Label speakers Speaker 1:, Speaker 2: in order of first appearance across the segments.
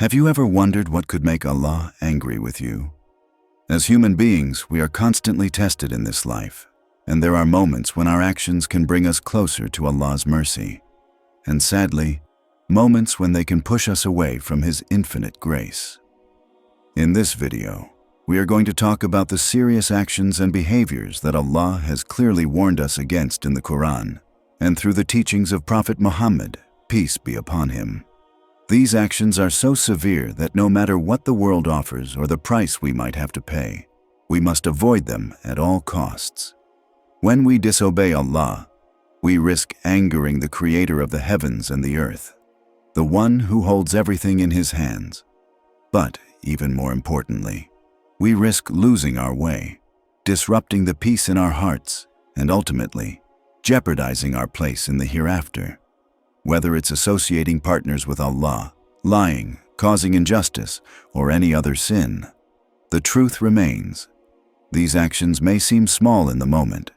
Speaker 1: Have you ever wondered what could make Allah angry with you? As human beings, we are constantly tested in this life, and there are moments when our actions can bring us closer to Allah's mercy, and sadly, moments when they can push us away from His infinite grace. In this video, we are going to talk about the serious actions and behaviors that Allah has clearly warned us against in the Quran, and through the teachings of Prophet Muhammad, peace be upon him. These actions are so severe that no matter what the world offers or the price we might have to pay, we must avoid them at all costs. When we disobey Allah, we risk angering the Creator of the heavens and the earth, the one who holds everything in His hands. But, even more importantly, we risk losing our way, disrupting the peace in our hearts, and ultimately, jeopardizing our place in the hereafter. Whether it's associating partners with Allah, lying, causing injustice, or any other sin, the truth remains. These actions may seem small in the moment,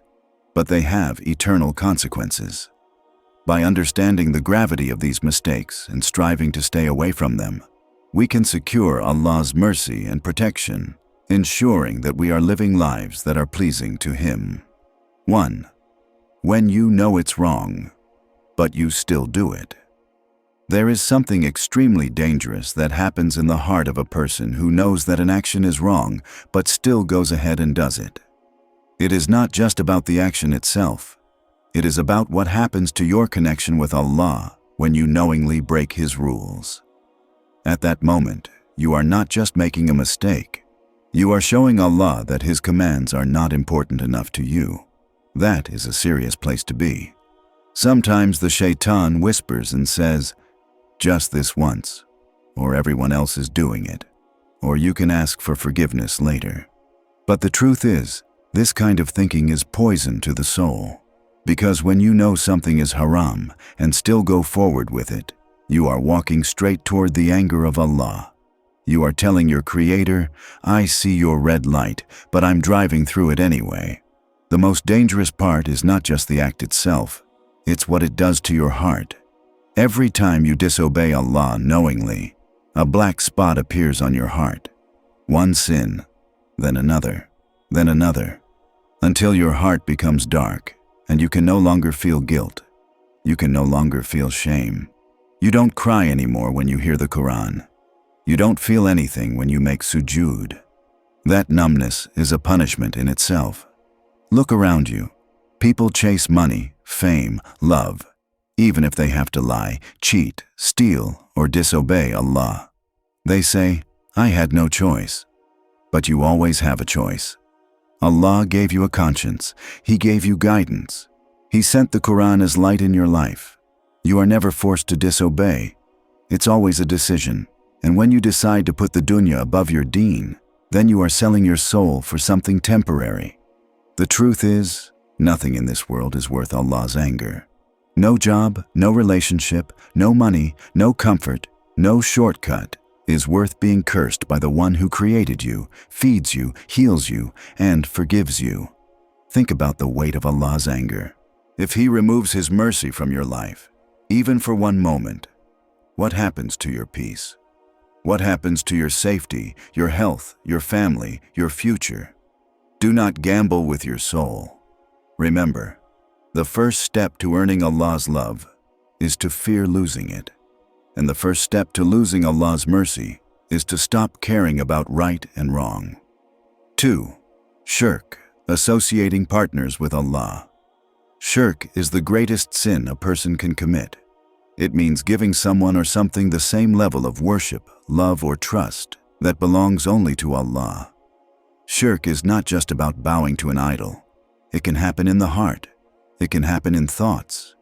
Speaker 1: but they have eternal consequences. By understanding the gravity of these mistakes and striving to stay away from them, we can secure Allah's mercy and protection, ensuring that we are living lives that are pleasing to Him. 1. When you know it's wrong, but you still do it. There is something extremely dangerous that happens in the heart of a person who knows that an action is wrong, but still goes ahead and does it. It is not just about the action itself. It is about what happens to your connection with Allah when you knowingly break His rules. At that moment, you are not just making a mistake. You are showing Allah that His commands are not important enough to you. That is a serious place to be. Sometimes the Shaytaan whispers and says, "Just this once," or "Everyone else is doing it," or "You can ask for forgiveness later." But the truth is, this kind of thinking is poison to the soul, because when you know something is haram and still go forward with it, you are walking straight toward the anger of Allah. You are telling your Creator, "I see your red light, but I'm driving through it anyway." The most dangerous part is not just the act itself, it's what it does to your heart. Every time you disobey Allah knowingly, a black spot appears on your heart. One sin, then another, until your heart becomes dark and you can no longer feel guilt. You can no longer feel shame. You don't cry anymore when you hear the Quran. You don't feel anything when you make sujood. That numbness is a punishment in itself. Look around you. People chase money, fame, love, even if they have to lie, cheat, steal, or disobey Allah. They say, "I had no choice." But you always have a choice. Allah gave you a conscience. He gave you guidance. He sent the Quran as light in your life. You are never forced to disobey. It's always a decision. And when you decide to put the dunya above your deen, then you are selling your soul for something temporary. The truth is, nothing in this world is worth Allah's anger. No job, no relationship, no money, no comfort, no shortcut is worth being cursed by the one who created you, feeds you, heals you, and forgives you. Think about the weight of Allah's anger. If He removes His mercy from your life, even for one moment, what happens to your peace? What happens to your safety, your health, your family, your future? Do not gamble with your soul. Remember, the first step to earning Allah's love is to fear losing it. And the first step to losing Allah's mercy is to stop caring about right and wrong. 2. Shirk, associating partners with Allah. Shirk is the greatest sin a person can commit. It means giving someone or something the same level of worship, love, or trust that belongs only to Allah. Shirk is not just about bowing to an idol. It can happen in the heart. It can happen in thoughts.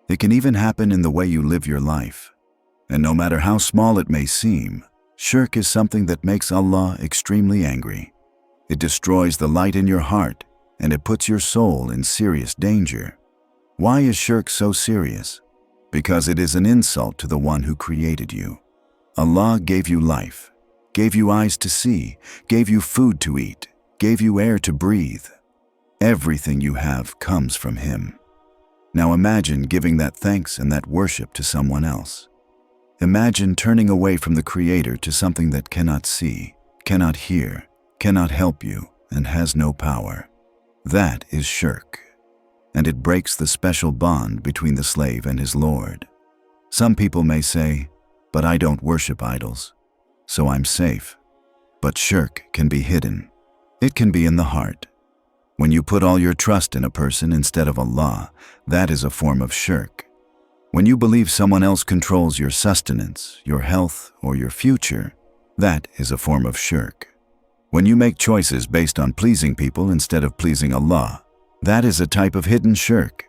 Speaker 1: It can even happen in the way you live your life. And no matter how small it may seem, shirk is something that makes Allah extremely angry. It destroys the light in your heart, and it puts your soul in serious danger. Why is shirk so serious? Because it is an insult to the one who created you. Allah gave you life, gave you eyes to see, gave you food to eat, gave you air to breathe. Everything you have comes from Him. Now imagine giving that thanks and that worship to someone else. Imagine turning away from the Creator to something that cannot see, cannot hear, cannot help you, and has no power. That is shirk, and it breaks the special bond between the slave and his Lord. Some people may say, "But I don't worship idols, so I'm safe." But shirk can be hidden. It can be in the heart. When you put all your trust in a person instead of Allah, that is a form of shirk. When you believe someone else controls your sustenance, your health, or your future, that is a form of shirk. When you make choices based on pleasing people instead of pleasing Allah, that is a type of hidden shirk.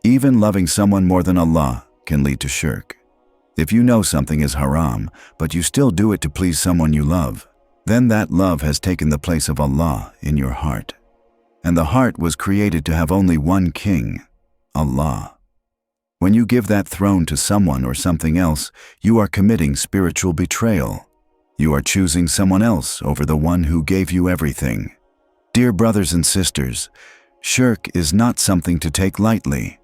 Speaker 1: Even loving someone more than Allah can lead to shirk. If you know something is haram, but you still do it to please someone you love, then that love has taken the place of Allah in your heart. And the heart was created to have only one king, Allah. When you give that throne to someone or something else, you are committing spiritual betrayal. You are choosing someone else over the one who gave you everything. Dear brothers and sisters, shirk is not something to take lightly.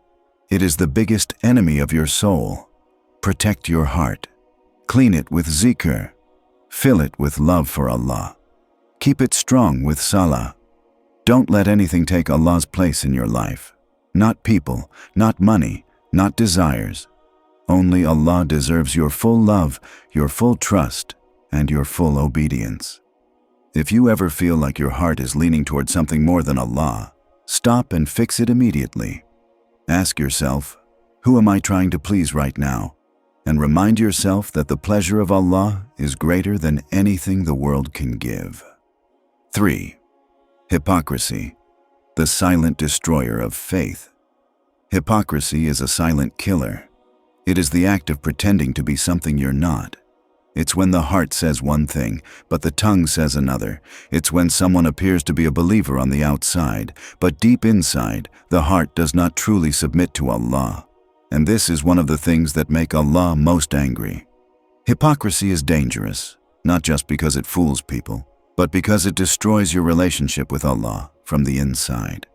Speaker 1: It is the biggest enemy of your soul. Protect your heart. Clean it with zikr. Fill it with love for Allah. Keep it strong with salah. Don't let anything take Allah's place in your life. Not people, not money, not desires. Only Allah deserves your full love, your full trust, and your full obedience. If you ever feel like your heart is leaning toward something more than Allah, stop and fix it immediately. Ask yourself, who am I trying to please right now? And remind yourself that the pleasure of Allah is greater than anything the world can give. 3. Hypocrisy, the silent destroyer of faith. Hypocrisy is a silent killer. It is the act of pretending to be something you're not. It's when the heart says one thing, but the tongue says another. It's when someone appears to be a believer on the outside, but deep inside, the heart does not truly submit to Allah. And this is one of the things that make Allah most angry. Hypocrisy is dangerous, not just because it fools people, but because it destroys your relationship with Allah from the inside.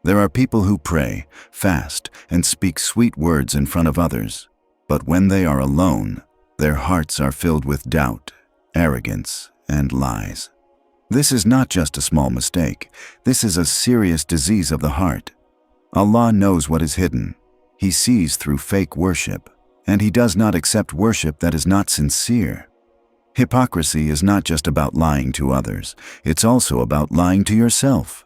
Speaker 1: There are people who pray, fast, and speak sweet words in front of others, but when they are alone, their hearts are filled with doubt, arrogance, and lies. This is not just a small mistake. This is a serious disease of the heart. Allah knows what is hidden. He sees through fake worship, and He does not accept worship that is not sincere. Hypocrisy is not just about lying to others, it's also about lying to yourself.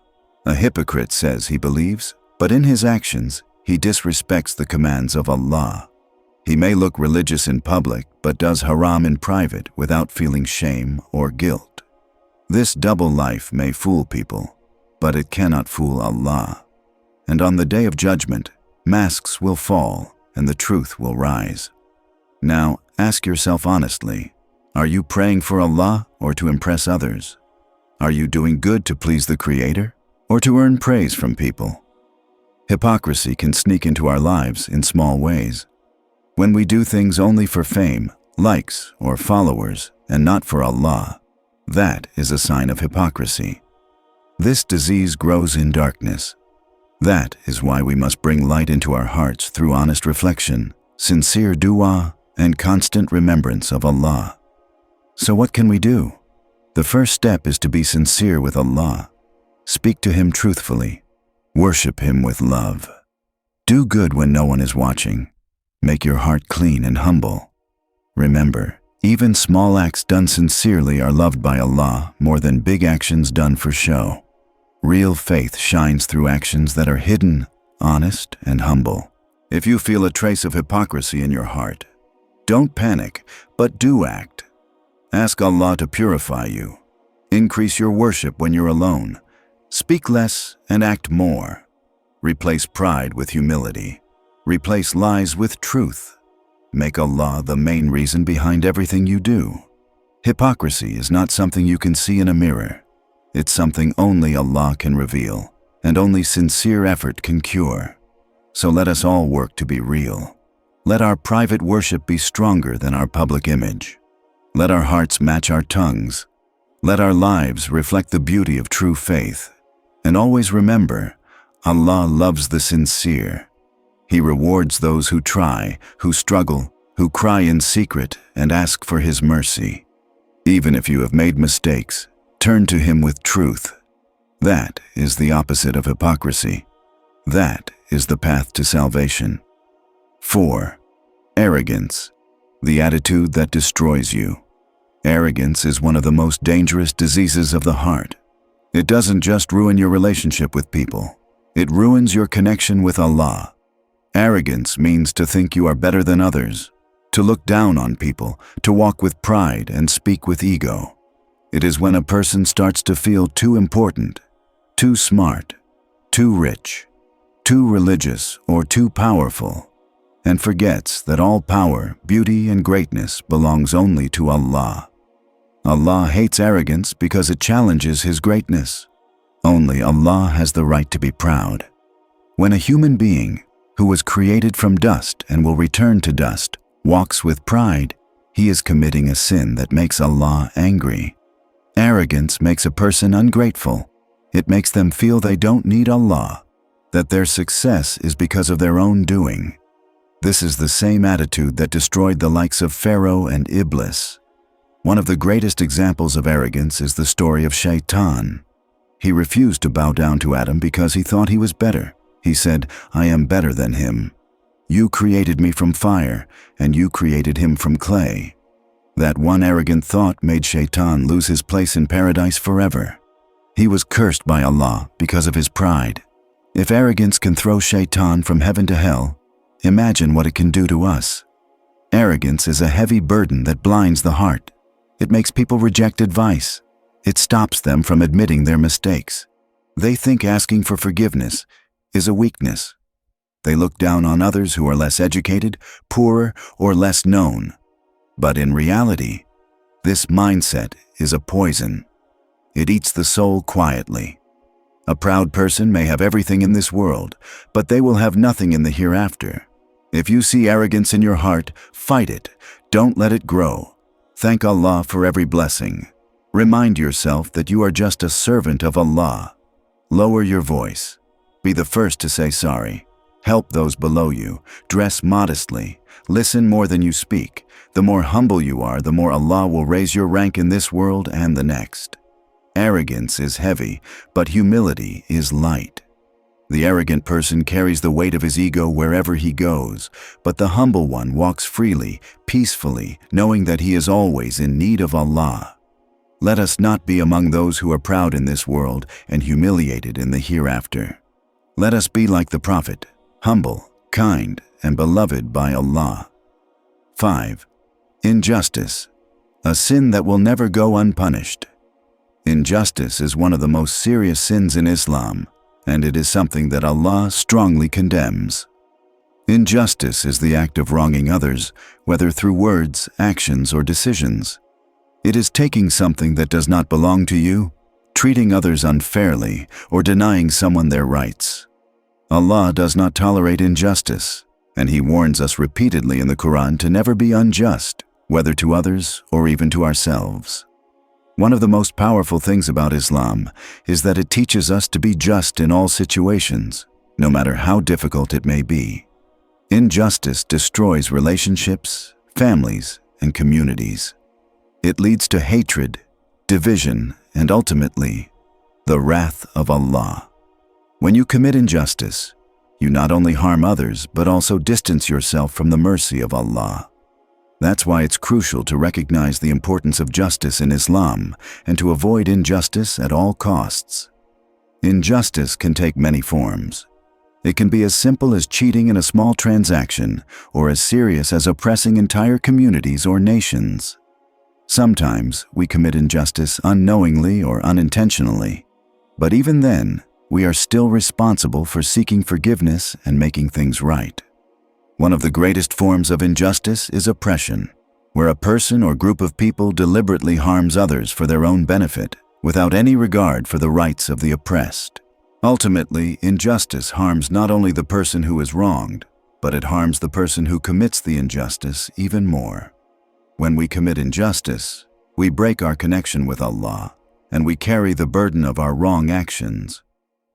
Speaker 1: A hypocrite says he believes, but in his actions, he disrespects the commands of Allah. He may look religious in public, but does haram in private without feeling shame or guilt. This double life may fool people, but it cannot fool Allah. And on the day of judgment, masks will fall and the truth will rise. Now, ask yourself honestly, are you praying for Allah or to impress others? Are you doing good to please the Creator or to earn praise from people? Hypocrisy can sneak into our lives in small ways. When we do things only for fame, likes, or followers, and not for Allah, that is a sign of hypocrisy. This disease grows in darkness. That is why we must bring light into our hearts through honest reflection, sincere dua, and constant remembrance of Allah. So what can we do? The first step is to be sincere with Allah. Speak to Him truthfully. Worship Him with love. Do good when no one is watching. Make your heart clean and humble. Remember, even small acts done sincerely are loved by Allah more than big actions done for show. Real faith shines through actions that are hidden, honest, and humble. If you feel a trace of hypocrisy in your heart, don't panic, but do act. Ask Allah to purify you. Increase your worship when you're alone. Speak less and act more. Replace pride with humility. Replace lies with truth. Make Allah the main reason behind everything you do. Hypocrisy is not something you can see in a mirror. It's something only Allah can reveal, and only sincere effort can cure. So let us all work to be real. Let our private worship be stronger than our public image. Let our hearts match our tongues. Let our lives reflect the beauty of true faith. And always remember, Allah loves the sincere. He rewards those who try, who struggle, who cry in secret and ask for His mercy. Even if you have made mistakes, turn to Him with truth. That is the opposite of hypocrisy. That is the path to salvation. 4. Arrogance, the attitude that destroys you. Arrogance is one of the most dangerous diseases of the heart. It doesn't just ruin your relationship with people. It ruins your connection with Allah. Arrogance means to think you are better than others, to look down on people, to walk with pride and speak with ego. It is when a person starts to feel too important, too smart, too rich, too religious, or too powerful, and forgets that all power, beauty, and greatness belongs only to Allah. Allah hates arrogance because it challenges His greatness. Only Allah has the right to be proud. When a human being, who was created from dust and will return to dust, walks with pride, he is committing a sin that makes Allah angry. Arrogance makes a person ungrateful. It makes them feel they don't need Allah, that their success is because of their own doing. This is the same attitude that destroyed the likes of Pharaoh and Iblis. One of the greatest examples of arrogance is the story of Shaytaan. He refused to bow down to Adam because he thought he was better. He said, "I am better than him. You created me from fire, and you created him from clay." That one arrogant thought made Shaytaan lose his place in paradise forever. He was cursed by Allah because of his pride. If arrogance can throw Shaytaan from heaven to hell, imagine what it can do to us. Arrogance is a heavy burden that blinds the heart. It makes people reject advice. It stops them from admitting their mistakes. They think asking for forgiveness is a weakness. They look down on others who are less educated, poorer, or less known. But in reality, this mindset is a poison. It eats the soul quietly. A proud person may have everything in this world, but they will have nothing in the hereafter. If you see arrogance in your heart, fight it. Don't let it grow. Thank Allah for every blessing. Remind yourself that you are just a servant of Allah. Lower your voice. Be the first to say sorry. Help those below you. Dress modestly. Listen more than you speak. The more humble you are, the more Allah will raise your rank in this world and the next. Arrogance is heavy, but humility is light. The arrogant person carries the weight of his ego wherever he goes, but the humble one walks freely, peacefully, knowing that he is always in need of Allah. Let us not be among those who are proud in this world and humiliated in the hereafter. Let us be like the Prophet, humble, kind, and beloved by Allah. 5. Injustice, a sin that will never go unpunished. Injustice is one of the most serious sins in Islam, and it is something that Allah strongly condemns. Injustice is the act of wronging others, whether through words, actions, or decisions. It is taking something that does not belong to you, treating others unfairly, or denying someone their rights. Allah does not tolerate injustice, and He warns us repeatedly in the Quran to never be unjust, whether to others or even to ourselves. One of the most powerful things about Islam is that it teaches us to be just in all situations, no matter how difficult it may be. Injustice destroys relationships, families, and communities. It leads to hatred, division, and ultimately, the wrath of Allah. When you commit injustice, you not only harm others, but also distance yourself from the mercy of Allah. That's why it's crucial to recognize the importance of justice in Islam and to avoid injustice at all costs. Injustice can take many forms. It can be as simple as cheating in a small transaction, or as serious as oppressing entire communities or nations. Sometimes we commit injustice unknowingly or unintentionally, but even then, we are still responsible for seeking forgiveness and making things right. One of the greatest forms of injustice is oppression, where a person or group of people deliberately harms others for their own benefit, without any regard for the rights of the oppressed. Ultimately, injustice harms not only the person who is wronged, but it harms the person who commits the injustice even more. When we commit injustice, we break our connection with Allah, and we carry the burden of our wrong actions.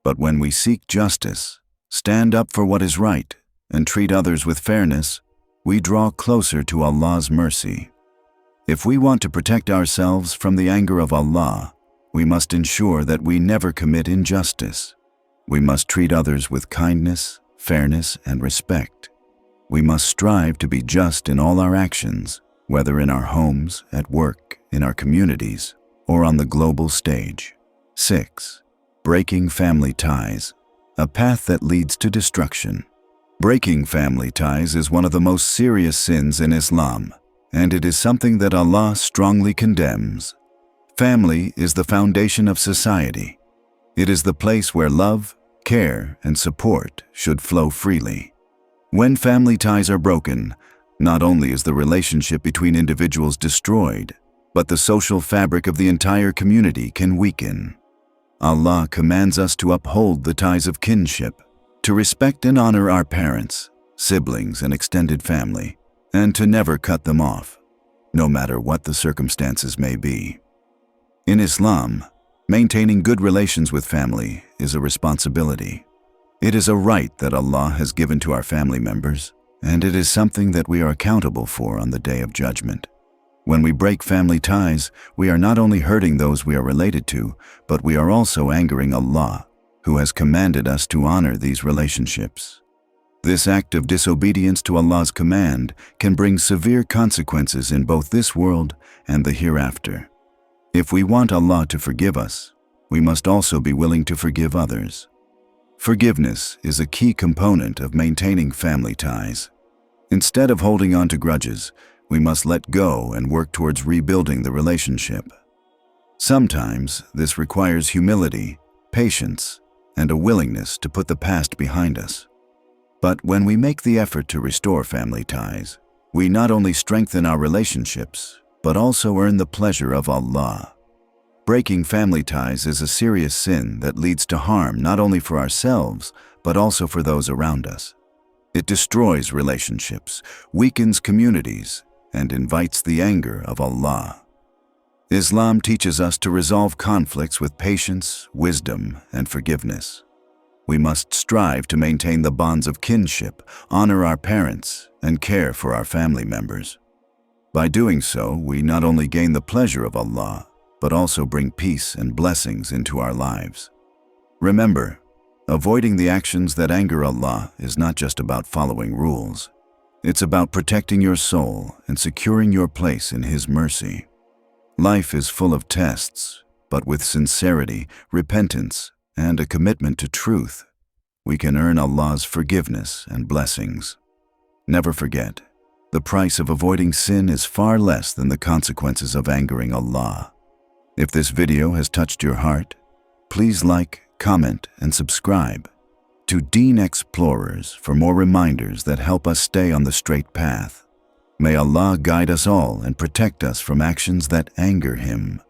Speaker 1: But when we seek justice, stand up for what is right, and treat others with fairness, we draw closer to Allah's mercy. If we want to protect ourselves from the anger of Allah, we must ensure that we never commit injustice. We must treat others with kindness, fairness, and respect. We must strive to be just in all our actions, whether in our homes, at work, in our communities, or on the global stage. 6. Breaking family ties, a path that leads to destruction. Breaking family ties is one of the most serious sins in Islam, and it is something that Allah strongly condemns. Family is the foundation of society. It is the place where love, care, and support should flow freely. When family ties are broken, not only is the relationship between individuals destroyed, but the social fabric of the entire community can weaken. Allah commands us to uphold the ties of kinship, to respect and honor our parents, siblings, and extended family, and to never cut them off, no matter what the circumstances may be. In Islam, maintaining good relations with family is a responsibility. It is a right that Allah has given to our family members, and it is something that we are accountable for on the Day of Judgment. When we break family ties, we are not only hurting those we are related to, but we are also angering Allah, who has commanded us to honor these relationships. This act of disobedience to Allah's command can bring severe consequences in both this world and the hereafter. If we want Allah to forgive us, we must also be willing to forgive others. Forgiveness is a key component of maintaining family ties. Instead of holding on to grudges, we must let go and work towards rebuilding the relationship. Sometimes this requires humility, patience, and a willingness to put the past behind us. But when we make the effort to restore family ties, we not only strengthen our relationships, but also earn the pleasure of Allah. Breaking family ties is a serious sin that leads to harm not only for ourselves, but also for those around us. It destroys relationships, weakens communities, and invites the anger of Allah. Islam teaches us to resolve conflicts with patience, wisdom, and forgiveness. We must strive to maintain the bonds of kinship, honor our parents, and care for our family members. By doing so, we not only gain the pleasure of Allah, but also bring peace and blessings into our lives. Remember, avoiding the actions that anger Allah is not just about following rules. It's about protecting your soul and securing your place in His mercy. Life is full of tests, but with sincerity, repentance, and a commitment to truth, we can earn Allah's forgiveness and blessings. Never forget, the price of avoiding sin is far less than the consequences of angering Allah. If this video has touched your heart, please like, comment, and subscribe to Deen Explorers for more reminders that help us stay on the straight path. May Allah guide us all and protect us from actions that anger Him.